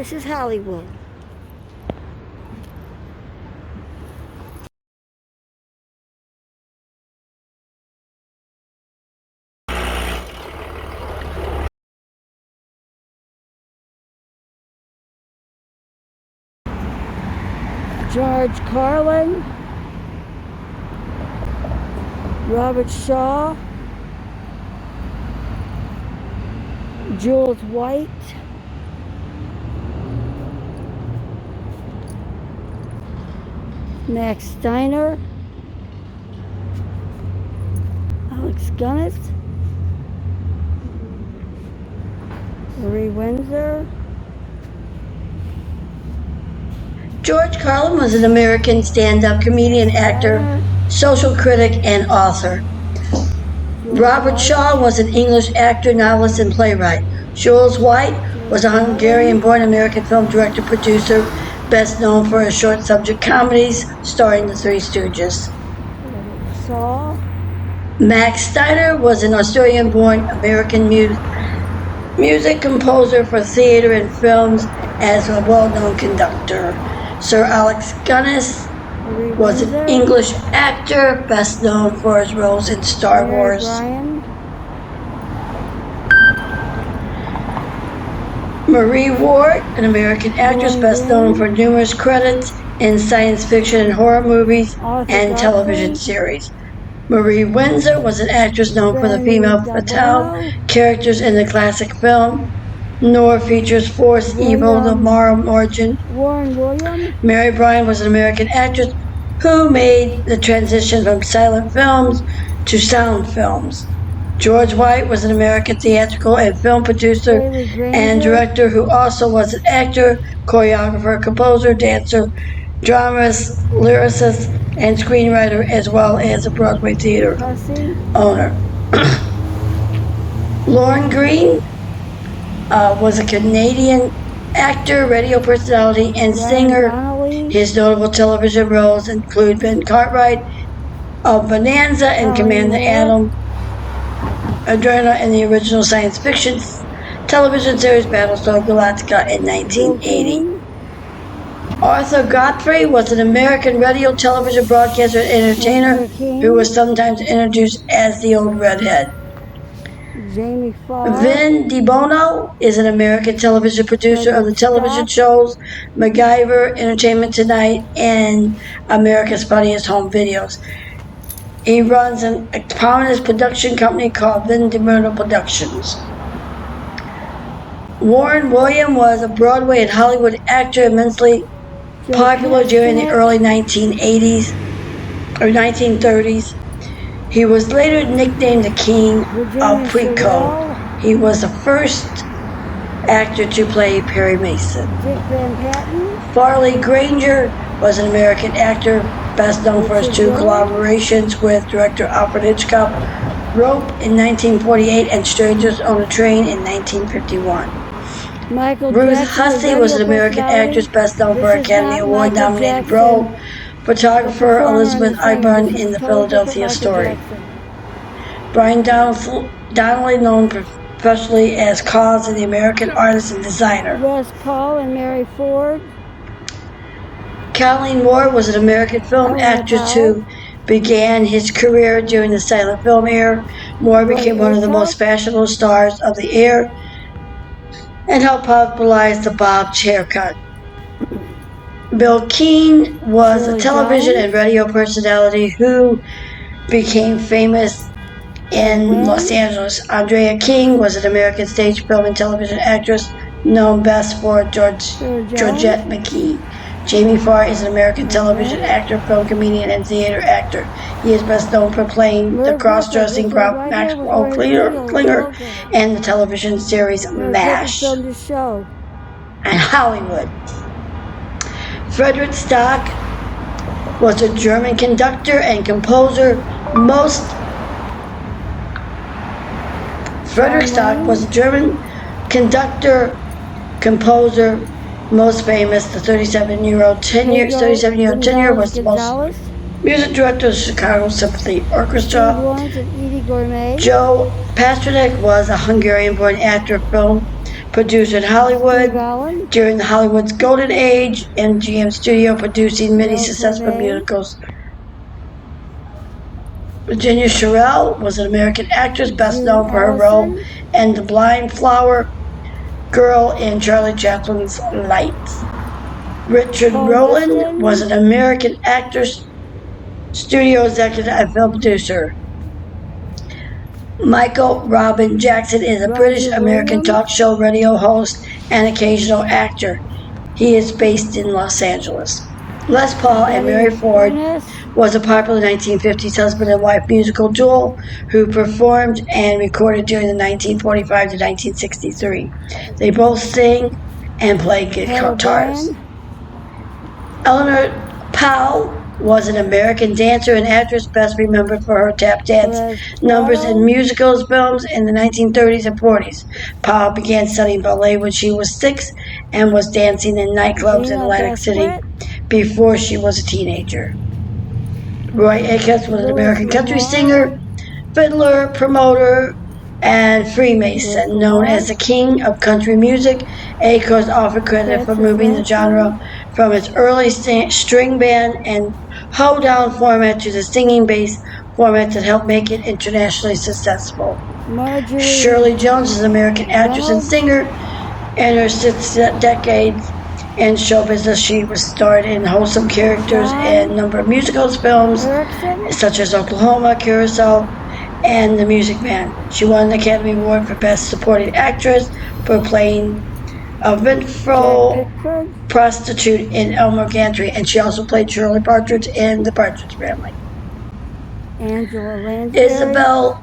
This is Hollywood. George Carlin, Robert Shaw, Jules White, Max Steiner, Alex Guinness, Marie Windsor. George Carlin was an American stand-up comedian, actor, social critic, and author. Robert Shaw was an English actor, novelist, and playwright. Jules White was a Hungarian-born American film director, producer, best known for his short subject comedies starring the Three Stooges. Max Steiner was an Australian-born American music composer for theater and films as a well-known conductor. Sir Alex Guinness was an English actor, best known for his roles in Star Wars. Marie Ward, an American actress, best known for numerous credits in science fiction and horror movies and television series. Marie Windsor was an actress known for the female fatale characters in the classic film. Nor features Force Evil, The Moral Origin. Mary Bryan was an American actress who made the transition from silent films to sound films. George White was an American theatrical and film producer and director who also was an actor, choreographer, composer, dancer, dramatist, lyricist, and screenwriter, as well as a Broadway theater owner. Lorne Greene was a Canadian actor, radio personality, and singer. His notable television roles include Ben Cartwright of Bonanza and Commander Adam Adrena in the original science fiction television series Battlestar Galactica in 1980. Arthur Godfrey was an American radio, television broadcaster, and entertainer who was sometimes introduced as the Old Redhead. Vin DiBono is an American television producer of the television shows MacGyver, Entertainment Tonight, and America's Funniest Home Videos. He runs a prominent production company called Vin DiBono Productions. Warren Williams was a Broadway and Hollywood actor immensely popular during the early 1980s or 1930s. He was later nicknamed the King of Pre-Code. He was the first actor to play Perry Mason. Farley Granger was an American actor, best known for his two collaborations with director Alfred Hitchcock, Rope in 1948 and Strangers on a Train in 1951. Ruth Hussey was an American actress, best known for her Academy Award-nominated role. Photographer Elizabeth Eibern in the Philadelphia Story. Brian Donnelly, known professionally as Cause and the American artist and designer. Les Paul and Mary Ford. Colleen Moore was an American film actress who began his career during the silent film era. Moore became one of the most fashionable stars of the era and helped popularize the bobbed haircut. Bill Keane was a television and radio personality who became famous in Los Angeles. Andrea King was an American stage, film, and television actress known best for Georgette McKee. Jamie Farr is an American television actor, film comedian, and theater actor. He is best known for playing the cross-dressing Gruff Maxwell Klinger and the television series MASH and Hollywood. Frederick Stock was a German conductor and composer. Frederick Stock was a German conductor, composer, most famous. The 37-year tenure was the most music director of the Chicago Symphony Orchestra. Joe Joe Pasternak was a Hungarian-born actor, film Produced in Steve Hollywood Allen. during the Hollywood's golden age, MGM Studio producing many Mel successful Torme. musicals. Virginia Cherelle was an American actress best June known for her role Allison. in The Blind Flower Girl in Charlie Chaplin's Lights. Richard Paul Rowland Weston. was an American actor, studio executive, and film producer. Michael Robin Jackson is a Roger British-American Williams. talk show radio host and occasional actor. He is based in Los Angeles. Les Paul and Betty Mary Ford Boynes. was a popular 1950s husband and wife musical duo who performed and recorded during the 1945 to 1963. They both sing and play Pat guitars. O'Brien. Eleanor Powell was an American dancer and actress best remembered for her tap dance Perez numbers in Prado. musicals, films in the 1930s and 40s. Powell began studying ballet when she was 6 and was dancing in nightclubs in Gina Atlantic City Besquet. before she was a teenager. Roy Akins was an Louis American country Lamar. singer, fiddler, promoter, and Freemason. Louis Known Lamar. as the king of country music, Akins often credited for Francis moving the Lansing. genre from its early string band and hoedown format to the singing bass format that helped make it internationally successful. Marjorie Shirley Jones is an American actress and Reynolds. singer. In her 6 decades in show business, she was starred in wholesome characters in a number of musicals, films, Erickson. such as Oklahoma, Curacao, and The Music Man. She won an Academy Award for Best Supporting Actress for playing a vengeful Jack Pickford. prostitute in Elmer Gantry, and she also played Shirley Partridge in The Partridge Family. Angela Lansbury. Isabel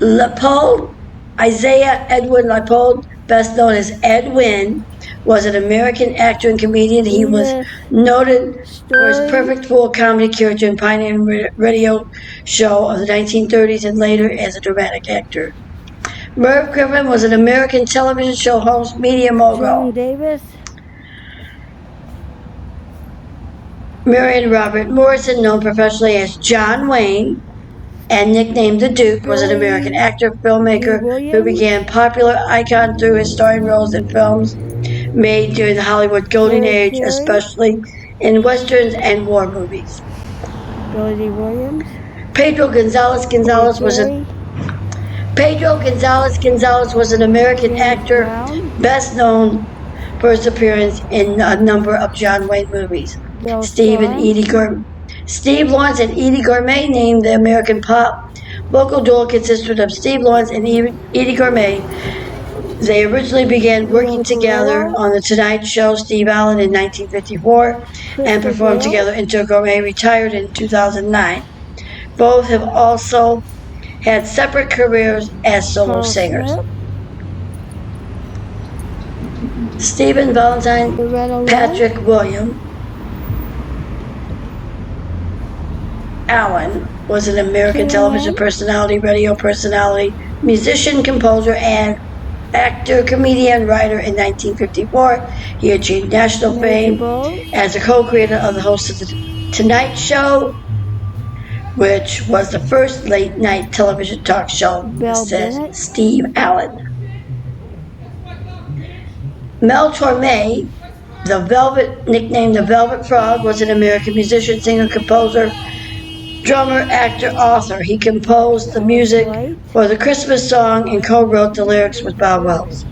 Leopold, Isaiah Edwin Leopold, best known as Edwin, was an American actor and comedian. He was Edith noted for his Story. perfect fool comedy character and pioneering radio show of the 1930s and later as a dramatic actor. Merv Griffin was an American television show host, media Joan mogul. Davis. Marion Robert Morrison, known professionally as John Wayne and nicknamed the Duke, was an American actor, filmmaker who began popular icon through his starring roles in films made during the Hollywood Golden Harry Age, Carey. especially in westerns and war movies. Billy D. Williams. Pedro Gonzalez Gonzalez was Carey. an American James actor, Brown. best known for his appearance in a number of John Wayne movies. Bill Steve Lawrence and Edie Gourmet, named the American pop vocal duo, consisted of Steve Lawrence and Edie Gourmet. They originally began working together on The Tonight Show, Steve Allen, in 1954, and performed together until Gourmet retired in 2009. Both have also had separate careers as solo Carl singers. Smith. Stephen Valentine Loretta Lynn. Patrick William Allen was an American television personality, radio personality, musician, composer, and actor, comedian, writer. In 1954, he achieved national fame as a co-creator of the host of The Tonight Show, which was the first late-night television talk show, said Steve Allen. Mel Torme, nicknamed the Velvet Frog, was an American musician, singer, composer, drummer, actor, author. He composed the music for the Christmas song and co-wrote the lyrics with Bob Wells.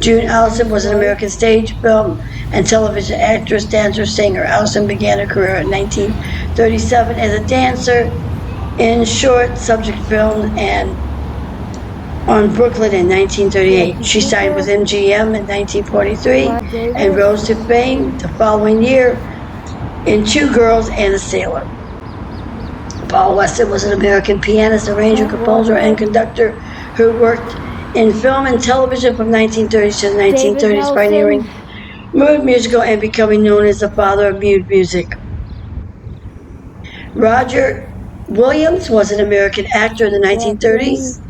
June Allison was an American stage, film, and television actress, dancer, singer. Allison began her career in 1937 as a dancer in short subject films and on Brooklyn in 1938. She signed with MGM in 1943 and rose to fame the following year in Two Girls and a Sailor. Paul Weston was an American pianist, arranger, composer, and conductor who worked in film and television from 1930s to the 1930s, pioneering mood musical and becoming known as the father of mood music. Roger Williams was an American actor in the 1930s.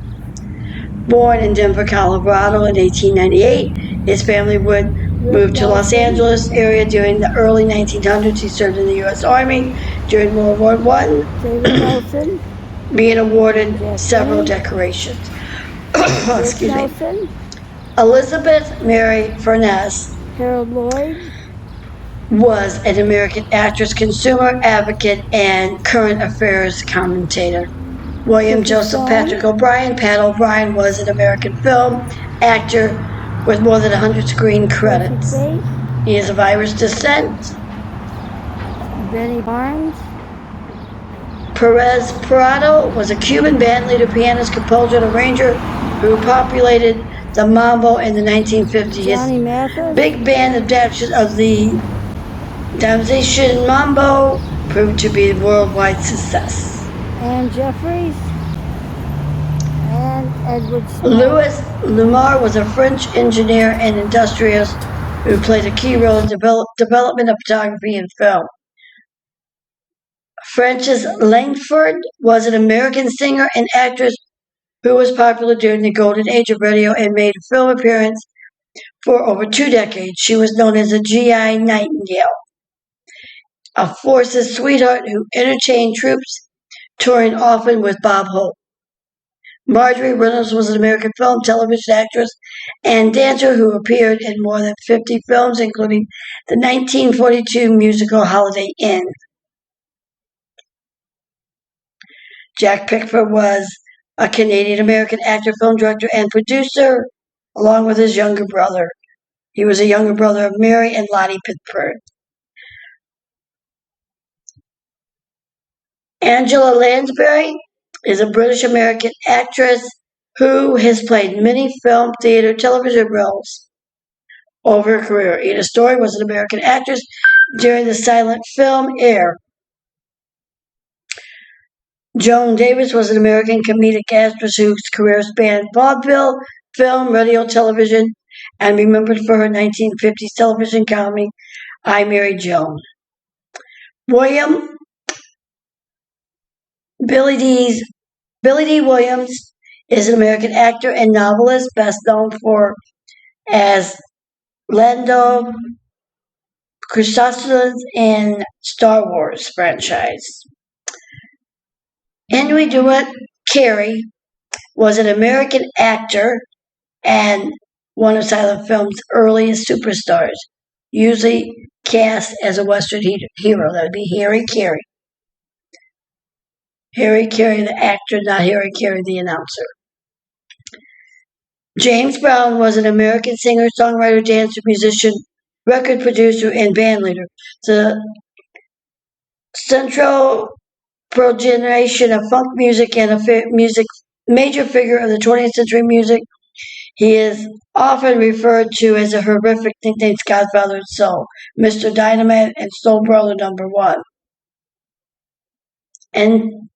Born in Denver, Colorado in 1898, his family would move to Los Angeles area during the early 1900s. He served in the U.S. Army during World War I, being awarded several decorations. Rick Excuse me. Nelson, Elizabeth Mary Furness Harold Lloyd, was an American actress, consumer advocate, and current affairs commentator. William Clifford Joseph Stone, Patrick O'Brien. Pat O'Brien was an American film actor with more than 100 screen Perfect credits. Face, He is of Irish descent. Benny Barnes, Perez Prado was a Cuban bandleader, pianist, composer, and arranger who populated the mambo in the 1950s. Johnny Mathis, Big band adaptation of the Dalmatian mambo proved to be a worldwide success. Anne Jeffries, and Edward Smith. Louis Lumar was a French engineer and industrialist who played a key role in development of photography and film. Frances Langford was an American singer and actress who was popular during the golden age of radio and made a film appearance for over 2 decades. She was known as a GI Nightingale, a forces sweetheart who entertained troops, touring often with Bob Hope. Marjorie Reynolds was an American film, television actress, and dancer who appeared in more than 50 films, including the 1942 musical Holiday Inn. Jack Pickford was a Canadian-American actor, film director, and producer, along with his younger brother. He was a younger brother of Mary and Lottie Pickford. Angela Lansbury is a British-American actress who has played many film, theater, television roles over her career. Ida Story was an American actress during the silent film era. Joan Davis was an American comedic actress whose career spanned vaudeville, film, radio, television, and remembered for her 1950s television comedy, I Married Joan. Billy D. Williams is an American actor and novelist, best known for as Lando Calrissian in Star Wars franchise. Henry DeWitt Carey was an American actor and one of silent film's earliest superstars, usually cast as a Western hero. That would be Harry Carey. Harry Carey, the actor, not Harry Carey, the announcer. James Brown was an American singer, songwriter, dancer, musician, record producer, and bandleader. The central progenition of funk music and a major figure of the 20th century music. He is often referred to as a horrific nicknames Godfather of Soul, Mr. Dynamite, and Soul Brother #1. And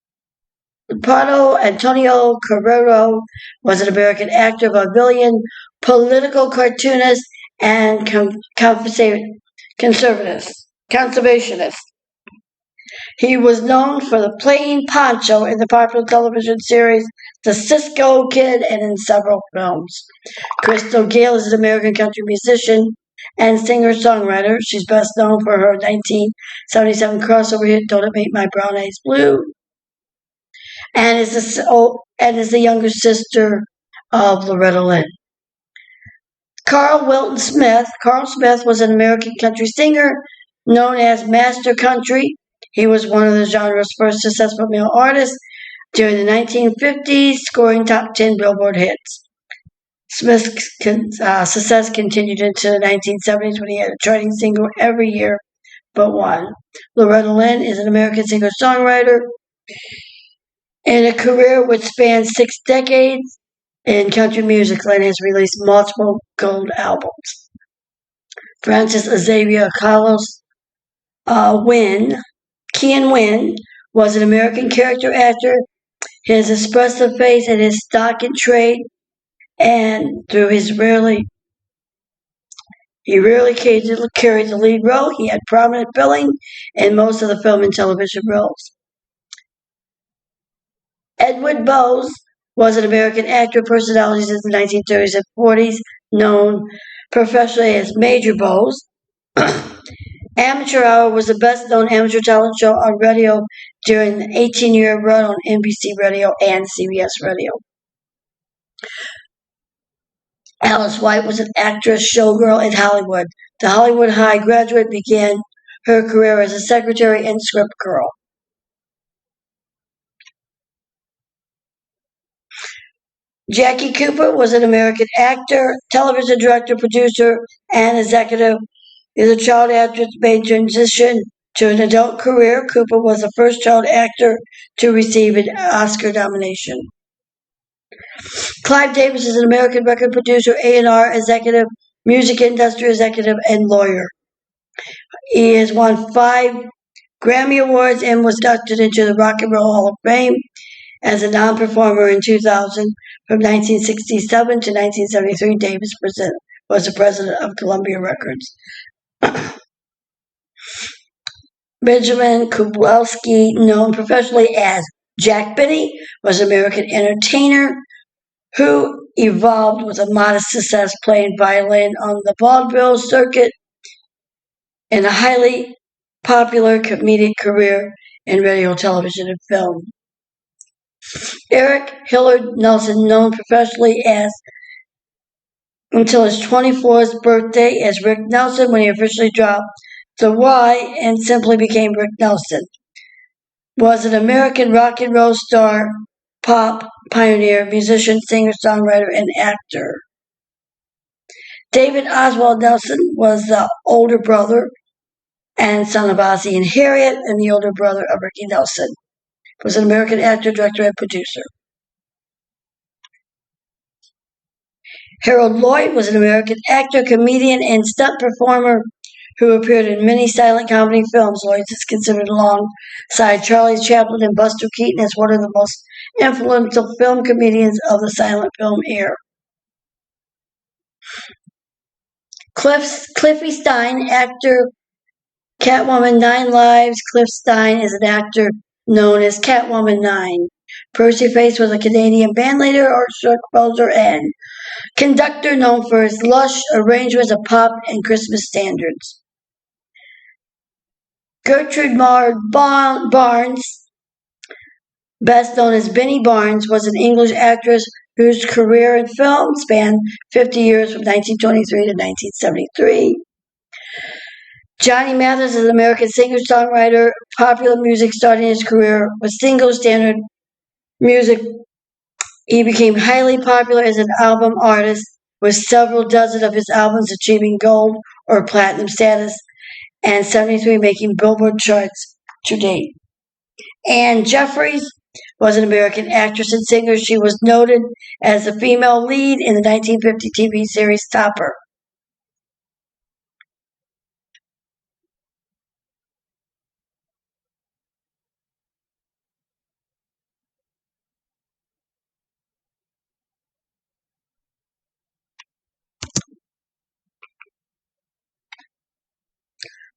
Antonio Carrero was an American actor, vaudevillian, political cartoonist, and conservationist. He was known for the plain poncho in the popular television series The Cisco Kid and in several films. Crystal Gayle is an American country musician and singer-songwriter. She's best known for her 1977 crossover hit Don't It Make My Brown Eyes Blue, and is the younger sister of Loretta Lynn. Carl Smith was an American country singer known as Master Country. He was one of the genre's first successful male artists during the 1950s, scoring top 10 Billboard hits. Smith's success continued into the 1970s when he had a charting single every year but one. Loretta Lynn is an American singer-songwriter in a career which spans 6 decades in country music. Lynn has released multiple gold albums. Francis Xavier Carlos Kian Wynn was an American character actor. His expressive face and his stock in trade, and through he rarely carried the lead role. He had prominent billing in most of the film and television roles. Edward Bowes was an American actor and personality since the 1930s and 40s, known professionally as Major Bowes. Amateur Hour was the best-known amateur talent show on radio during the 18-year run on NBC Radio and CBS Radio. Alice White was an actress, showgirl in Hollywood. The Hollywood High graduate began her career as a secretary and script girl. Jackie Cooper was an American actor, television director, producer, and executive. As a child actress made transition to an adult career, Cooper was the first child actor to receive an Oscar nomination. Clive Davis is an American record producer, A&R executive, music industry executive, and lawyer. He has won 5 Grammy Awards and was inducted into the Rock and Roll Hall of Fame as a non-performer in 2000. From 1967 to 1973, Davis was the president of Columbia Records. Benjamin Kowalski, known professionally as Jack Benny, was an American entertainer who evolved with a modest success playing violin on the vaudeville circuit and a highly popular comedic career in radio, television, and film. Eric Hilliard Nelson, known professionally as until his 24th birthday as Rick Nelson, when he officially dropped the Y and simply became Rick Nelson, was an American rock and roll star, pop pioneer, musician, singer, songwriter, and actor. David Oswald Nelson was the older brother and son of Ozzie and Harriet, and the older brother of Ricky Nelson. Was an American actor, director, and producer. Harold Lloyd was an American actor, comedian, and stunt performer who appeared in many silent comedy films. Lloyd is considered alongside Charlie Chaplin and Buster Keaton as one of the most influential film comedians of the silent film era. Cliffy Stein, actor, Catwoman 9 Lives. Cliff Stein is an actor known as Catwoman 9. Percy Face was a Canadian bandleader, orchestra composer, and conductor known for his lush arrangements of pop and Christmas standards. Gertrude Maud Barnes, best known as Benny Barnes, was an English actress whose career in film spanned 50 years from 1923 to 1973. Johnny Mathis is an American singer-songwriter, popular music, starting his career with single standard music. He became highly popular as an album artist, with several dozen of his albums achieving gold or platinum status, and 73 making Billboard charts to date. Anne Jeffries was an American actress and singer. She was noted as the female lead in the 1950 TV series Topper.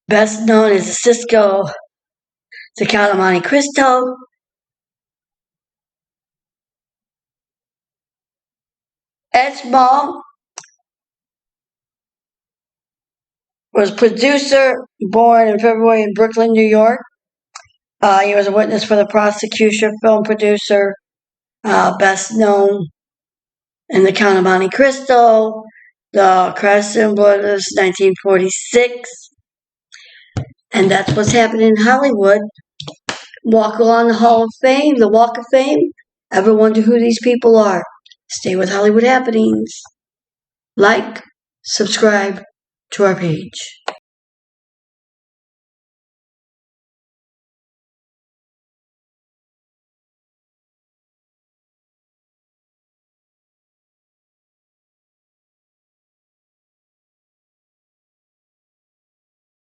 Best known as Cisco, the Count of Monte Cristo. Ed Small was producer, born in February in Brooklyn, New York. He was a witness for the prosecution, film producer, best known in the Count of Monte Cristo, the Cranston Brothers, 1946. And that's what's happening in Hollywood. Walk along the Hall of Fame, the Walk of Fame. Ever wonder who these people are? Stay with Hollywood Happenings. Like, subscribe to our page.